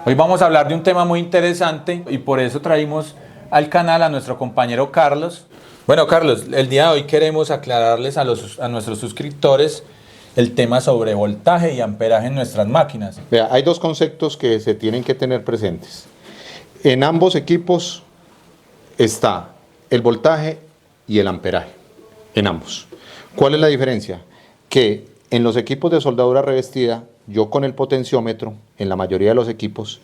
Hoy vamos a hablar de un tema muy interesante y por eso traímos al canal a nuestro compañero Carlos. Bueno, Carlos, el día de hoy queremos aclararles a nuestros suscriptores el tema sobre voltaje y amperaje en nuestras máquinas. Vea, hay dos conceptos que se tienen que tener presentes. En ambos equipos está el voltaje y el amperaje, en ambos. ¿Cuál es la diferencia? Que en los equipos de soldadura revestida, yo con el potenciómetro, en la mayoría de los equipos,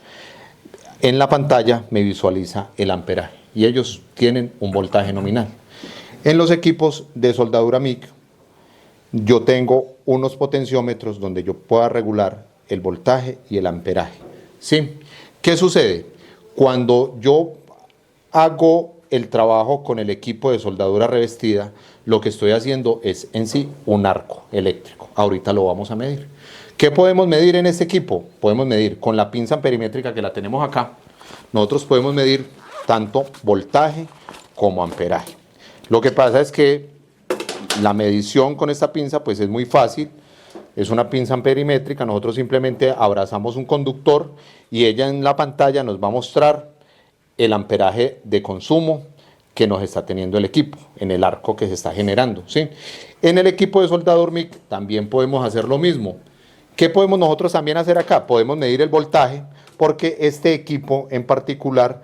en la pantalla me visualiza el amperaje y ellos tienen un voltaje nominal. En los equipos de soldadura MIG, yo tengo unos potenciómetros donde yo pueda regular el voltaje y el amperaje. ¿Sí? ¿Qué sucede? Cuando yo hago el trabajo con el equipo de soldadura revestida, lo que estoy haciendo es en sí un arco eléctrico. Ahorita lo vamos a medir. ¿Qué podemos medir en este equipo? Podemos medir con la pinza amperimétrica que la tenemos acá. Nosotros podemos medir tanto voltaje como amperaje. Lo que pasa es que la medición con esta pinza pues es muy fácil. Es una pinza amperimétrica. Nosotros simplemente abrazamos un conductor y ella en la pantalla nos va a mostrar el amperaje de consumo que nos está teniendo el equipo, en el arco que se está generando, ¿sí? En el equipo de soldador MIG también podemos hacer lo mismo. ¿Qué podemos nosotros también hacer acá? Podemos medir el voltaje, porque este equipo en particular,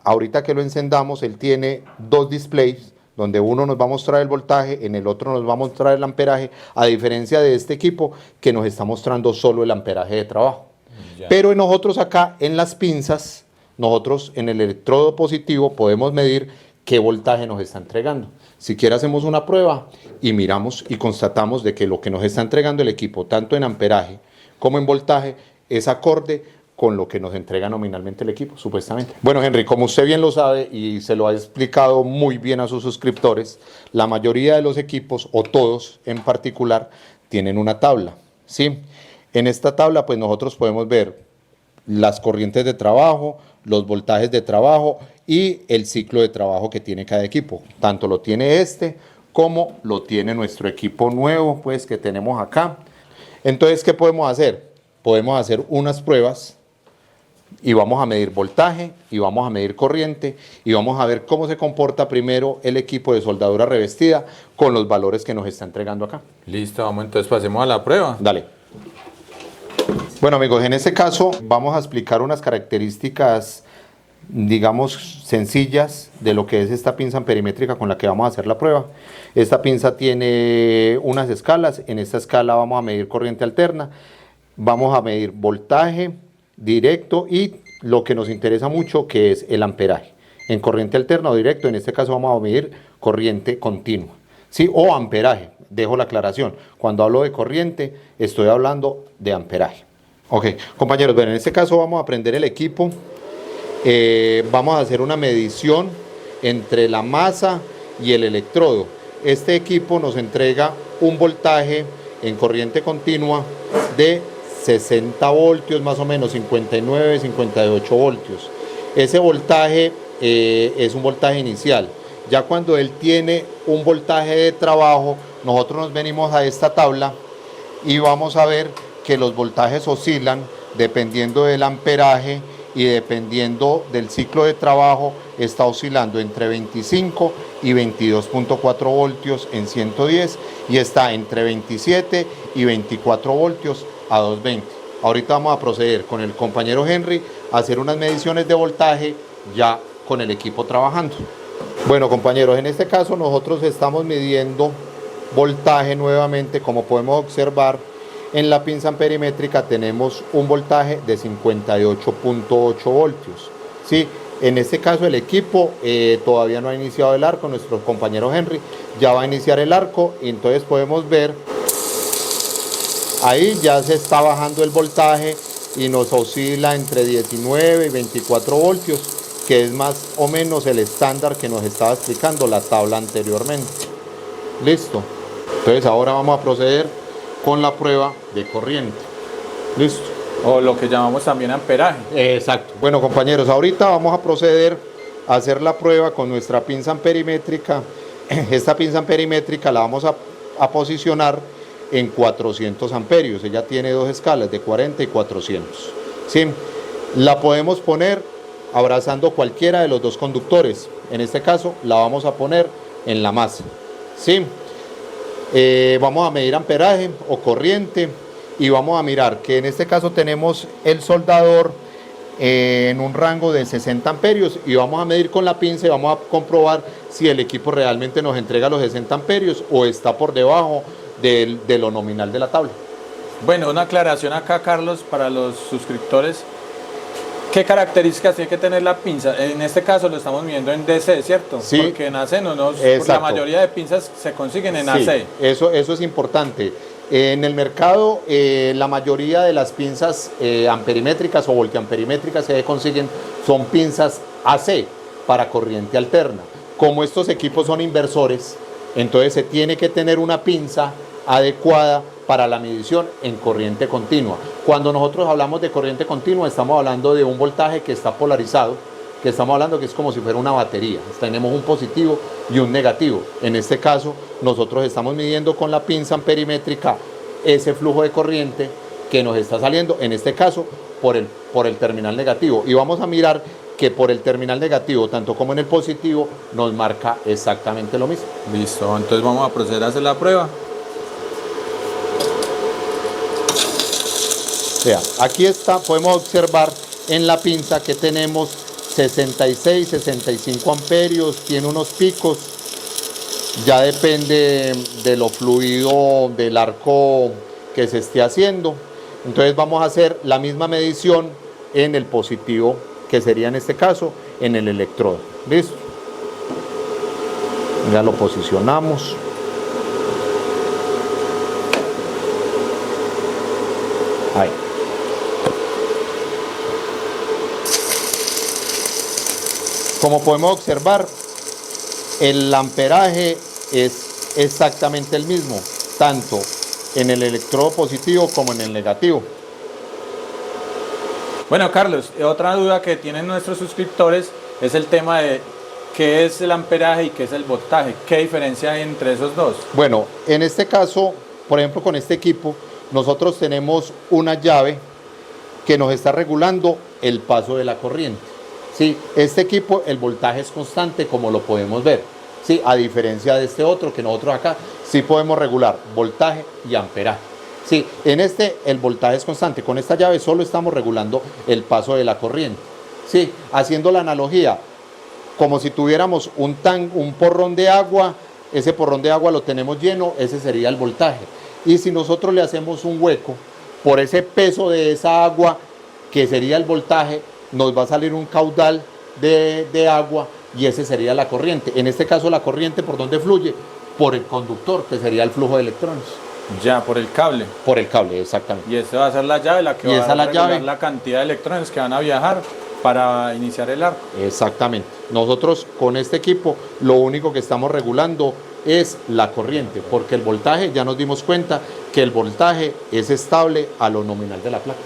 ahorita que lo encendamos, él tiene dos displays, donde uno nos va a mostrar el voltaje, en el otro nos va a mostrar el amperaje, a diferencia de este equipo que nos está mostrando solo el amperaje de trabajo. Ya. Pero nosotros acá en las pinzas, nosotros en el electrodo positivo podemos medir qué voltaje nos está entregando. Si quiere hacemos una prueba y miramos y constatamos de que lo que nos está entregando el equipo, tanto en amperaje como en voltaje, es acorde con lo que nos entrega nominalmente el equipo, supuestamente. Bueno, Henry, como usted bien lo sabe y se lo ha explicado muy bien a sus suscriptores, la mayoría de los equipos, o todos en particular, tienen una tabla, ¿sí? En esta tabla, pues nosotros podemos ver las corrientes de trabajo, los voltajes de trabajo y el ciclo de trabajo que tiene cada equipo. Tanto lo tiene este como lo tiene nuestro equipo nuevo, pues, que tenemos acá. Entonces, ¿qué podemos hacer? Podemos hacer unas pruebas y vamos a medir voltaje y vamos a medir corriente y vamos a ver cómo se comporta primero el equipo de soldadura revestida con los valores que nos está entregando acá. Listo, vamos entonces pasemos a la prueba. Dale. Bueno, amigos, en este caso vamos a explicar unas características, digamos, sencillas de lo que es esta pinza amperimétrica con la que vamos a hacer la prueba. Esta pinza tiene unas escalas. En esta escala vamos a medir corriente alterna, vamos a medir voltaje directo y lo que nos interesa mucho, que es el amperaje. En corriente alterna o directo, en este caso vamos a medir corriente continua, ¿sí? O amperaje. Dejo la aclaración. Cuando hablo de corriente, estoy hablando de amperaje. Ok, compañeros, bueno, en este caso vamos a prender el equipo. Vamos a hacer una medición entre la masa y el electrodo. Este equipo nos entrega un voltaje en corriente continua de 60 voltios, más o menos 59, 58 voltios. Ese voltaje es un voltaje inicial. Ya cuando él tiene un voltaje de trabajo, nosotros nos venimos a esta tabla y vamos a ver que los voltajes oscilan dependiendo del amperaje y dependiendo del ciclo de trabajo. Está oscilando entre 25 y 22.4 voltios en 110 y está entre 27 y 24 voltios a 220. Ahorita vamos a proceder con el compañero Henry a hacer unas mediciones de voltaje ya con el equipo trabajando. Bueno, compañeros, en este caso nosotros estamos midiendo voltaje nuevamente. Como podemos observar, en la pinza amperimétrica tenemos un voltaje de 58.8 voltios, ¿sí? En este caso el equipo todavía no ha iniciado el arco. Nuestro compañero Henry ya va a iniciar el arco y entonces podemos ver, ahí ya se está bajando el voltaje y nos oscila entre 19 y 24 voltios, que es más o menos el estándar que nos estaba explicando la tabla anteriormente. Listo. Entonces ahora vamos a proceder con la prueba de corriente. Listo. O lo que llamamos también amperaje. Exacto. Bueno, compañeros, ahorita vamos a proceder a hacer la prueba con nuestra pinza amperimétrica. Esta pinza amperimétrica la vamos a posicionar en 400 amperios. Ella tiene dos escalas de 40 y 400. ¿Sí? La podemos poner abrazando cualquiera de los dos conductores. En este caso la vamos a poner en la masa, ¿sí? Vamos a medir amperaje o corriente y vamos a mirar que en este caso tenemos el soldador en un rango de 60 amperios y vamos a medir con la pinza y vamos a comprobar si el equipo realmente nos entrega los 60 amperios o está por debajo de lo nominal de la tabla. Bueno, una aclaración acá, Carlos, para los suscriptores. ¿Qué características tiene que tener la pinza? En este caso lo estamos midiendo en DC, ¿cierto? Sí. Porque en AC no nos... Exacto. La mayoría de pinzas se consiguen en AC. Sí, eso es importante. En el mercado, la mayoría de las pinzas amperimétricas o voltiamperimétricas que se consiguen son pinzas AC para corriente alterna. Como estos equipos son inversores, entonces se tiene que tener una pinza adecuada para la medición en corriente continua. Cuando nosotros hablamos de corriente continua, estamos hablando de un voltaje que está polarizado, que estamos hablando que es como si fuera una batería. Tenemos un positivo y un negativo. En este caso, nosotros estamos midiendo con la pinza amperimétrica ese flujo de corriente que nos está saliendo, en este caso, por el terminal negativo. Y vamos a mirar que por el terminal negativo, tanto como en el positivo, nos marca exactamente lo mismo. Listo, entonces vamos a proceder a hacer la prueba. Vea, aquí está, podemos observar en la pinza que tenemos 66, 65 amperios, tiene unos picos, ya depende de lo fluido del arco que se esté haciendo. Entonces vamos a hacer la misma medición en el positivo, que sería en este caso en el electrodo. ¿Listo? Ya lo posicionamos. Ahí. Como podemos observar, el amperaje es exactamente el mismo, tanto en el electrodo positivo como en el negativo. Bueno, Carlos, otra duda que tienen nuestros suscriptores es el tema de qué es el amperaje y qué es el voltaje. ¿Qué diferencia hay entre esos dos? Bueno, en este caso, por ejemplo, con este equipo, nosotros tenemos una llave que nos está regulando el paso de la corriente. Sí, este equipo, el voltaje es constante, como lo podemos ver. Sí, a diferencia de este otro, que nosotros acá sí podemos regular voltaje y amperaje. Sí, en este el voltaje es constante. Con esta llave solo estamos regulando el paso de la corriente. Sí, haciendo la analogía, como si tuviéramos un porrón de agua, ese porrón de agua lo tenemos lleno, ese sería el voltaje. Y si nosotros le hacemos un hueco, por ese peso de esa agua, que sería el voltaje, nos va a salir un caudal de agua y ese sería la corriente. En este caso la corriente, ¿por dónde fluye? Por el conductor, que sería el flujo de electrones. Ya, por el cable. Por el cable, exactamente. Y esa va a ser la llave, la que Y va esa a la regular llave. la cantidad de electrones que van a viajar para iniciar el arco. Exactamente. Nosotros con este equipo lo único que estamos regulando es la corriente, porque el voltaje, ya nos dimos cuenta que el voltaje es estable a lo nominal de la placa.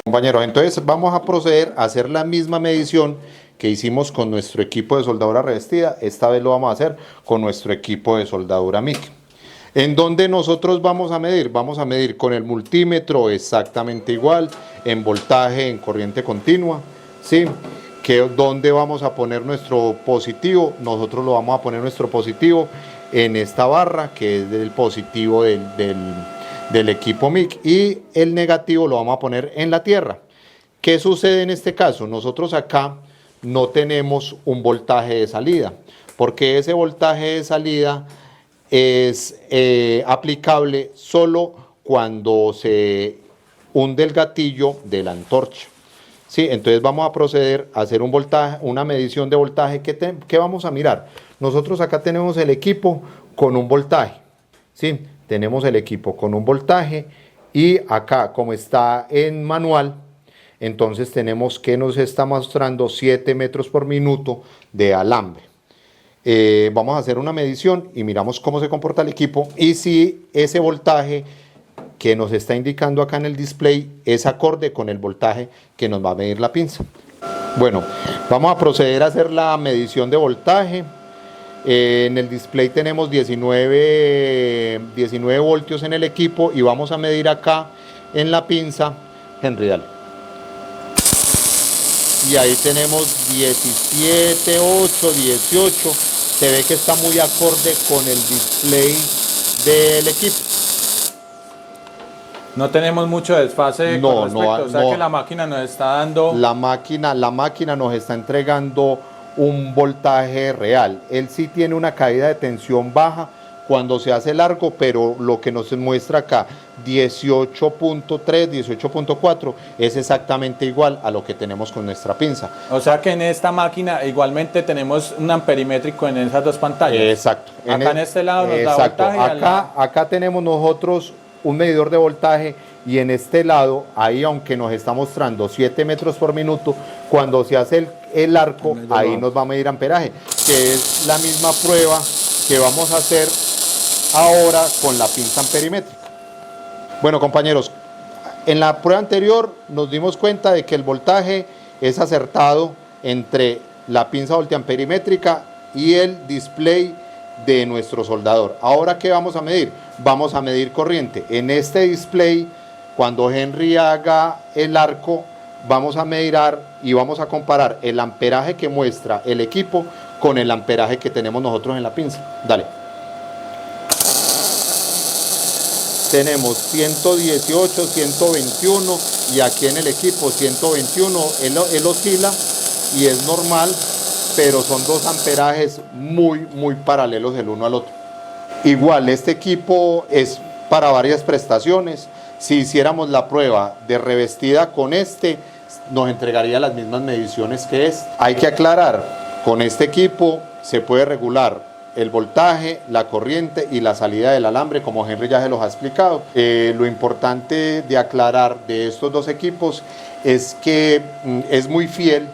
Compañeros, entonces vamos a proceder a hacer la misma medición que hicimos con nuestro equipo de soldadura revestida. Esta vez lo vamos a hacer con nuestro equipo de soldadura MIG. ¿En dónde nosotros vamos a medir? Vamos a medir con el multímetro exactamente igual, en voltaje, en corriente continua, ¿sí? ¿Dónde vamos a poner nuestro positivo? Nosotros lo vamos a poner nuestro positivo en esta barra, que es del positivo del equipo MIG, y el negativo lo vamos a poner en la tierra. ¿Qué sucede en este caso? Nosotros acá no tenemos un voltaje de salida, porque ese voltaje de salida es aplicable solo cuando se hunde el gatillo de la antorcha. Sí, entonces vamos a proceder a hacer un voltaje, una medición de voltaje. ¿Qué vamos a mirar? Nosotros acá tenemos el equipo con un voltaje. ¿Sí? Tenemos el equipo con un voltaje y acá, como está en manual, entonces tenemos que nos está mostrando 7 metros por minuto de alambre. Vamos a hacer una medición y miramos cómo se comporta el equipo y si ese voltaje que nos está indicando acá en el display es acorde con el voltaje que nos va a medir la pinza. Bueno, vamos a proceder a hacer la medición de voltaje. En el display tenemos 19 voltios en el equipo y vamos a medir acá en la pinza. Henry, dale. y ahí tenemos 17, 8, 18. Se ve que está muy acorde con el display del equipo. No tenemos mucho desfase No, con respecto, no, o sea no. que la máquina nos está dando... La máquina nos está entregando un voltaje real. Él sí tiene una caída de tensión baja cuando se hace largo, pero lo que nos muestra acá, 18.3, 18.4, es exactamente igual a lo que tenemos con nuestra pinza. O sea que en esta máquina igualmente tenemos un amperimétrico en esas dos pantallas. Exacto. Acá en este lado nos da exacto. voltaje. Acá tenemos nosotros un medidor de voltaje y en este lado, ahí aunque nos está mostrando 7 metros por minuto, cuando se hace el arco, ahí nos va a medir amperaje, que es la misma prueba que vamos a hacer ahora con la pinza amperimétrica. Bueno, compañeros, en la prueba anterior nos dimos cuenta de que el voltaje es acertado entre la pinza voltamperimétrica y el display de nuestro soldador. Ahora, ¿qué vamos a medir? Vamos a medir corriente. En este display, cuando Henry haga el arco, vamos a medir y vamos a comparar el amperaje que muestra el equipo con el amperaje que tenemos nosotros en la pinza. Dale. Tenemos 118, 121 y aquí en el equipo 121. Él oscila y es normal, pero son dos amperajes muy paralelos el uno al otro. Igual, este equipo es para varias prestaciones. Si hiciéramos la prueba de revestida con este, nos entregaría las mismas mediciones que este. Hay que aclarar, con este equipo se puede regular el voltaje, la corriente y la salida del alambre, como Henry ya se los ha explicado. Lo importante de aclarar de estos dos equipos es que es muy fiel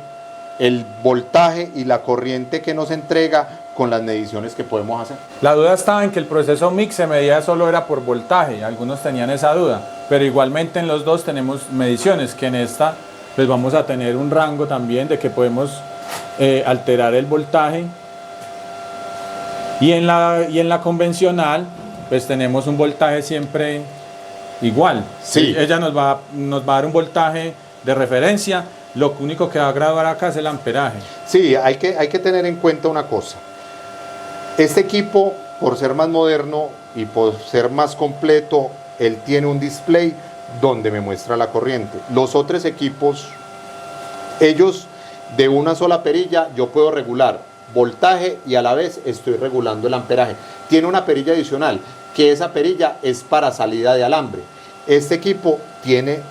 el voltaje y la corriente que nos entrega con las mediciones que podemos hacer. La duda estaba en que el proceso mix se medía solo era por voltaje, algunos tenían esa duda, pero igualmente en los dos tenemos mediciones, que en esta pues vamos a tener un rango también de que podemos alterar el voltaje. Y en la convencional, pues tenemos un voltaje siempre igual. Sí. Ella nos va a dar un voltaje de referencia. Lo único que va a graduar acá es el amperaje. Sí, hay que tener en cuenta una cosa. Este equipo, por ser más moderno y por ser más completo, él tiene un display donde me muestra la corriente. Los otros equipos, ellos de una sola perilla, yo puedo regular voltaje y a la vez estoy regulando el amperaje. Tiene una perilla adicional, que esa perilla es para salida de alambre. Este equipo tiene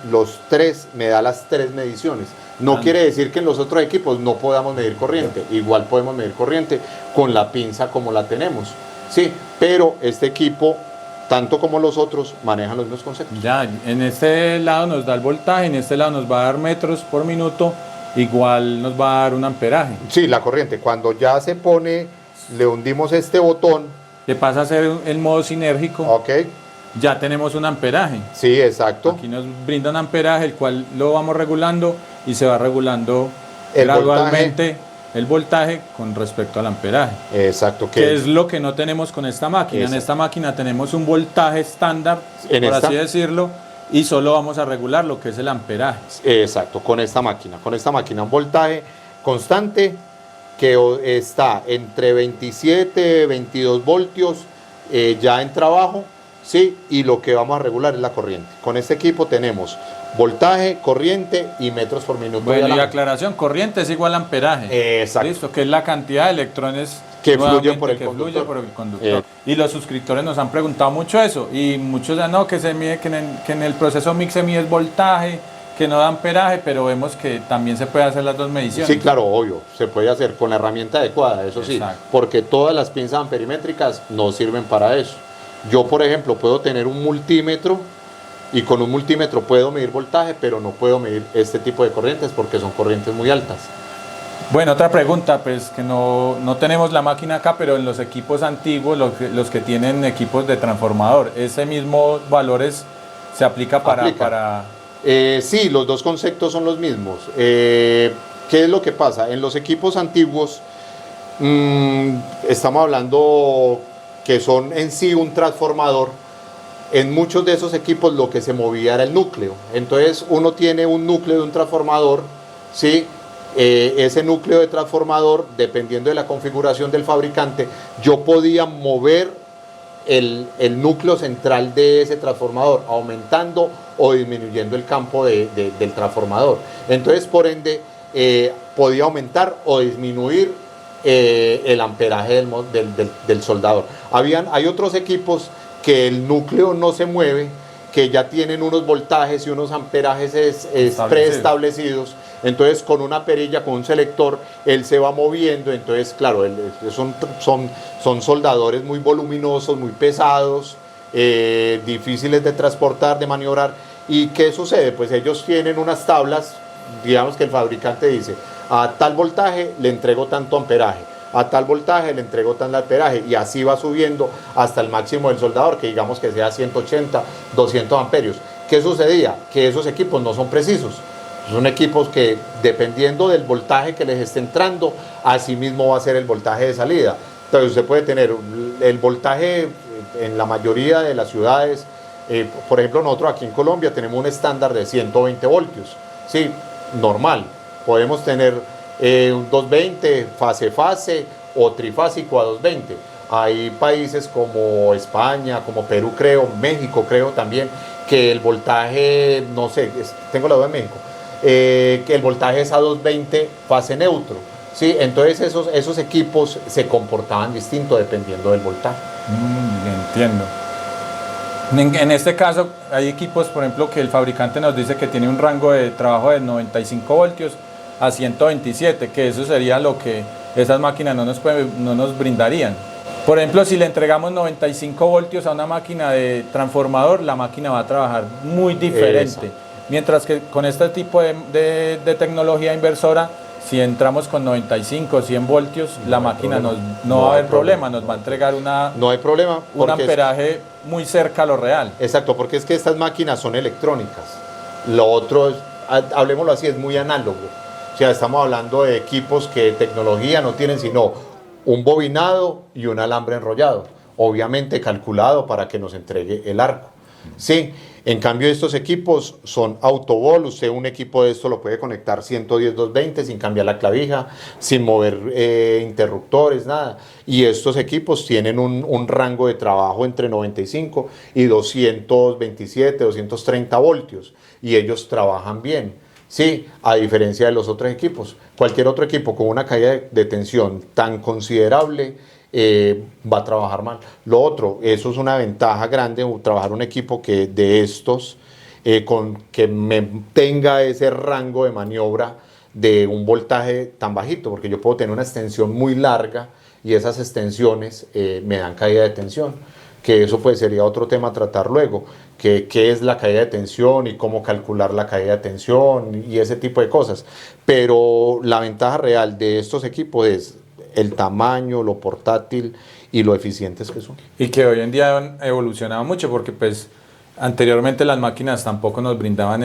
me da las tres mediciones. No quiere decir que en los otros equipos no podamos medir corriente. Igual podemos medir corriente con la pinza como la tenemos. Sí, pero este equipo, tanto como los otros, manejan los mismos conceptos. Ya, en este lado nos da el voltaje, en este lado nos va a dar metros por minuto. Igual nos va a dar un amperaje. Sí, la corriente. Cuando ya se pone, le hundimos este botón. Le pasa a ser el modo sinérgico. Ok. Ya tenemos un amperaje. Sí, exacto. Aquí nos brinda un amperaje, el cual lo vamos regulando y se va regulando gradualmente el voltaje con respecto al amperaje. Exacto. Que es lo que no tenemos con esta máquina. Exacto. En esta máquina tenemos un voltaje estándar, por así decirlo, y solo vamos a regular lo que es el amperaje. Exacto, con esta máquina un voltaje constante que está entre 27, 22 voltios ya en trabajo, ¿sí? Y lo que vamos a regular es la corriente. Con este equipo tenemos voltaje, corriente y metros por minuto. Bueno, y aclaración, corriente es igual a amperaje. Exacto. Listo, que es la cantidad de electrones que fluyen por el conductor. Y los suscriptores nos han preguntado mucho eso. Y muchos ya no, que se mide, que en el proceso mix se mide el voltaje, que no da amperaje, pero vemos que también se puede hacer las dos mediciones. Sí, claro, obvio, se puede hacer con la herramienta adecuada, eso sí. Exacto. Porque todas las pinzas amperimétricas no sirven para eso. Yo, por ejemplo, puedo tener un multímetro y con un multímetro puedo medir voltaje, pero no puedo medir este tipo de corrientes porque son corrientes muy altas. Bueno, otra pregunta, pues que no tenemos la máquina acá, pero en los equipos antiguos, los que tienen equipos de transformador, ¿ese mismo valores se aplica para...? Sí, los dos conceptos son los mismos. ¿Qué es lo que pasa? En los equipos antiguos estamos hablando que son en sí un transformador. En muchos de esos equipos lo que se movía era el núcleo. Entonces uno tiene un núcleo de un transformador, ¿sí? ese núcleo de transformador, dependiendo de la configuración del fabricante, yo podía mover el núcleo central de ese transformador, aumentando o disminuyendo el campo del transformador. Entonces, por ende, podía aumentar o disminuir el amperaje del soldador. Hay otros equipos que el núcleo no se mueve, que ya tienen unos voltajes y unos amperajes preestablecidos. Entonces, con una perilla, con un selector, él se va moviendo. Entonces, claro, son soldadores muy voluminosos, muy pesados, difíciles de transportar, de maniobrar. ¿Y qué sucede? Pues ellos tienen unas tablas, digamos que el fabricante dice, a tal voltaje le entrego tanto amperaje, a tal voltaje le entrego tanto amperaje, y así va subiendo hasta el máximo del soldador, que digamos que sea 180, 200 amperios. ¿Qué sucedía? Que esos equipos no son precisos. Son equipos que, dependiendo del voltaje que les esté entrando, así mismo va a ser el voltaje de salida. Entonces usted puede tener el voltaje en la mayoría de las ciudades. Por ejemplo, nosotros aquí en Colombia tenemos un estándar de 120 voltios. Sí, normal. Podemos tener un 220 fase o trifásico a 220. Hay países como España, como Perú creo, México creo también, que el voltaje, no sé, tengo la duda de México, que el voltaje es a 220 fase neutro. Sí, entonces esos equipos se comportaban distinto dependiendo del voltaje. Entiendo. En este caso hay equipos, por ejemplo, que el fabricante nos dice que tiene un rango de trabajo de 95 voltios a 127, que eso sería lo que esas máquinas no nos brindarían. Por ejemplo, si le entregamos 95 voltios a una máquina de transformador, la máquina va a trabajar muy diferente. Mientras que con este tipo de tecnología inversora, si entramos con 95, 100 voltios, la máquina no va a haber problema, nos va a entregar no hay problema, un amperaje muy cerca a lo real. Exacto, porque es que estas máquinas son electrónicas. Lo otro, hablemoslo así, es muy análogo. O sea, estamos hablando de equipos que tecnología no tienen sino un bobinado y un alambre enrollado, obviamente calculado para que nos entregue el arco. Sí, en cambio estos equipos son autobol. Usted un equipo de esto lo puede conectar 110, 220 sin cambiar la clavija, sin mover interruptores, nada. Y estos equipos tienen un rango de trabajo entre 95 y 227, 230 voltios, y ellos trabajan bien. Sí, a diferencia de los otros equipos. Cualquier otro equipo con una caída de tensión tan considerable va a trabajar mal. Lo otro, eso es una ventaja grande, trabajar un equipo que de estos, que tenga ese rango de maniobra de un voltaje tan bajito, porque yo puedo tener una extensión muy larga y esas extensiones me dan caída de tensión, que eso pues sería otro tema a tratar luego, qué es la caída de tensión y cómo calcular la caída de tensión y ese tipo de cosas. Pero la ventaja real de estos equipos es el tamaño, lo portátil y lo eficientes que son. Y que hoy en día han evolucionado mucho, porque pues anteriormente las máquinas tampoco nos brindaban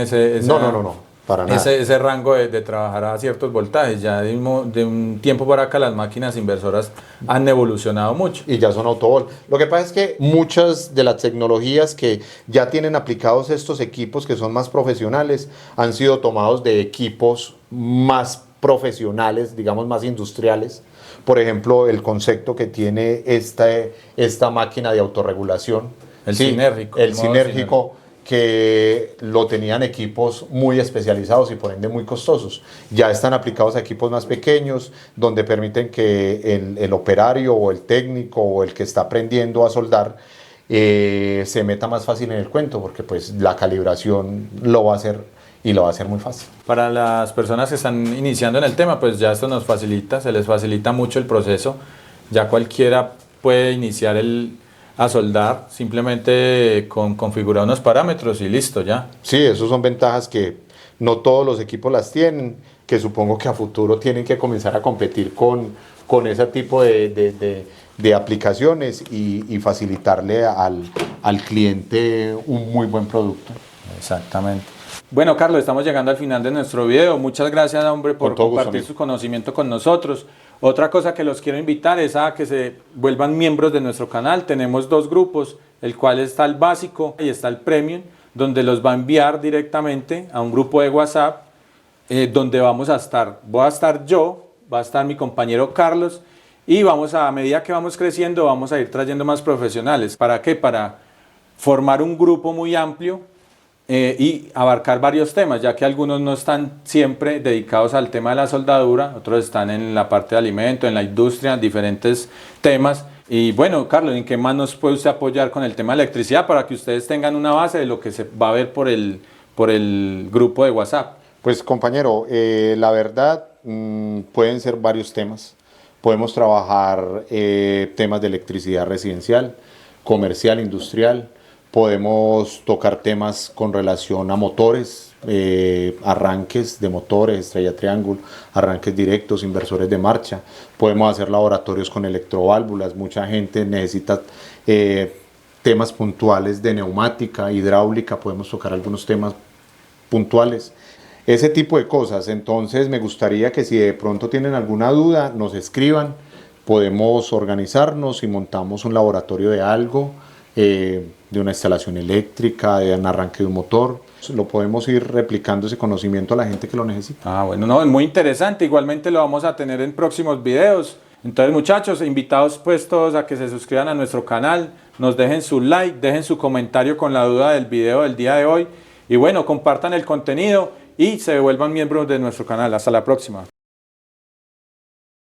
para nada. Ese rango de trabajar a ciertos voltajes. Ya de un tiempo para acá las máquinas inversoras han evolucionado mucho. Y ya son autobol. Lo que pasa es que muchas de las tecnologías que ya tienen aplicados estos equipos que son más profesionales han sido tomados de equipos más profesionales, digamos más industriales. Por ejemplo, el concepto que tiene esta máquina de autorregulación. El sinérgico. El sinérgico, que lo tenían equipos muy especializados y por ende muy costosos. Ya están aplicados a equipos más pequeños, donde permiten que el operario o el técnico o el que está aprendiendo a soldar se meta más fácil en el cuento, porque pues la calibración lo va a hacer y lo va a hacer muy fácil. Para las personas que están iniciando en el tema, pues ya esto nos facilita, se les facilita mucho el proceso. Ya cualquiera puede iniciar a soldar simplemente con configurar unos parámetros y listo ya. Sí, esos son ventajas que no todos los equipos las tienen, que supongo que a futuro tienen que comenzar a competir con ese tipo de aplicaciones y facilitarle al cliente un muy buen producto. Exactamente. Bueno, Carlos, estamos llegando al final de nuestro video. Muchas gracias, hombre, por compartir su conocimiento con nosotros. Otra cosa que los quiero invitar es a que se vuelvan miembros de nuestro canal. Tenemos dos grupos, el cual está el básico y está el premium, donde los va a enviar directamente a un grupo de WhatsApp donde vamos a estar. Voy a estar yo, va a estar mi compañero Carlos y a medida que vamos creciendo, vamos a ir trayendo más profesionales. ¿Para qué? Para formar un grupo muy amplio y abarcar varios temas, ya que algunos no están siempre dedicados al tema de la soldadura, otros están en la parte de alimento, en la industria, diferentes temas. Y bueno, Carlos, ¿en qué más nos puede usted apoyar con el tema de electricidad para que ustedes tengan una base de lo que se va a ver por el grupo de WhatsApp? Pues compañero, la verdad pueden ser varios temas. Podemos trabajar temas de electricidad residencial, comercial, industrial. Podemos tocar temas con relación a motores, arranques de motores, estrella triángulo, arranques directos, inversores de marcha. Podemos hacer laboratorios con electroválvulas. Mucha gente necesita temas puntuales de neumática, hidráulica. Podemos tocar algunos temas puntuales. Ese tipo de cosas. Entonces me gustaría que si de pronto tienen alguna duda, nos escriban. Podemos organizarnos y montamos un laboratorio de algo. De una instalación eléctrica, de un arranque de un motor. Lo podemos ir replicando ese conocimiento a la gente que lo necesita. Bueno, no, es muy interesante. Igualmente lo vamos a tener en próximos videos. Entonces, muchachos, invitados pues todos a que se suscriban a nuestro canal, nos dejen su like, dejen su comentario con la duda del video del día de hoy. Y bueno, compartan el contenido y se vuelvan miembros de nuestro canal. Hasta la próxima.